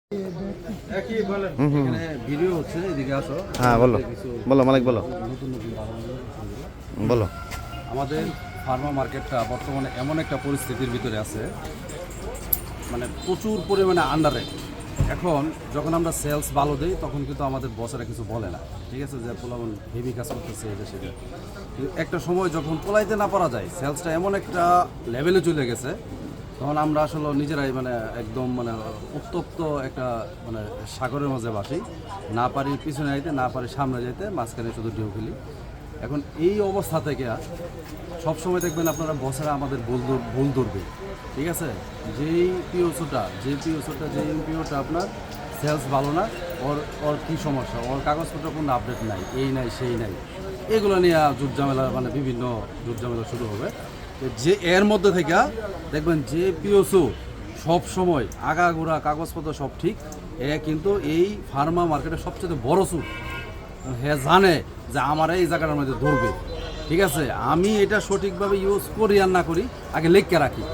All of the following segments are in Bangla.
এখানে ভিডিও হচ্ছে, এদিকে আসো। হ্যাঁ বলো বলো মালিক বলো নতুন নতুন বলো। আমাদের ফার্মা মার্কেটটা বর্তমানে এমন একটা পরিস্থিতির ভিতরে আছে, মানে প্রচুর পরিমাণে আন্ডারে। এখন যখন আমরা সেলস ভালো দিই তখন কিন্তু আমাদের বসেরা কিছু বলে না, ঠিক আছে, যে পোলাপন হেভি কাজ করতেছে এটা সেটা। কিন্তু একটা সময় যখন পোলাইতে না পারা যায়, সেলসটা এমন একটা লেভেলে চলে গেছে, তখন আমরা আসলে নিজেরাই মানে একদম মানে উত্তপ্ত একটা মানে সাগরের মাঝে বাসি, না পারি পিছনে যাইতে, না পারি সামনে যাইতে, মাঝখানে শুধু ঢেউ খেলি। এখন এই অবস্থা থেকে সবসময় দেখবেন আপনারা বসেরা আমাদের ভুল ধরবে, ঠিক আছে। যেই পিওসোটা যে এমপিওটা আপনার সেলস ভালো না, ওর কী সমস্যা, ওর কাগজপত্র কোনো আপডেট নাই, এই নাই সেই নাই, এগুলো নিয়ে জুট ঝামেলা, মানে বিভিন্ন জুট ঝামেলা শুরু হবে। যে এর মধ্যে থেকে দেখবেন যে পিওসো সব সময় আগাগোড়া কাগজপত্র সব ঠিক, এ কিন্তু এই ফার্মা মার্কেটের সবচেয়ে বড় সুর। হ্যাঁ জানে যে আমার এই জায়গাটার মধ্যে ধরবে, ঠিক আছে, আমি এটা সঠিকভাবে ইউজ করি আর না করি আগে লেখকে রাখি,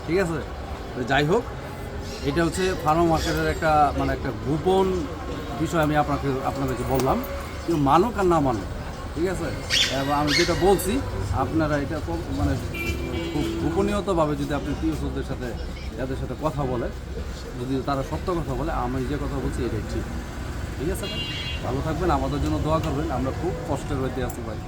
ঠিক আছে। যাই হোক, এটা হচ্ছে ফার্মা মার্কেটের একটা মানে একটা গোপন বিষয়, আমি আপনাদেরকে বললাম, কেউ মানুক আর না মানুক, ঠিক আছে। এবং আমি যেটা বলছি আপনারা এটা মানে খুব গোপনীয়তাভাবে যদি আপনি পিওসদের সাথে যাদের সাথে কথা বলে, যদি তারা সত্য কথা বলে, আমি যে কথা বলছি এটাই ঠিক, ঠিক আছে। ভালো থাকবেন, আমাদের জন্য দোয়া করবেন, আমরা খুব কষ্টের মধ্যে আছি ভাই।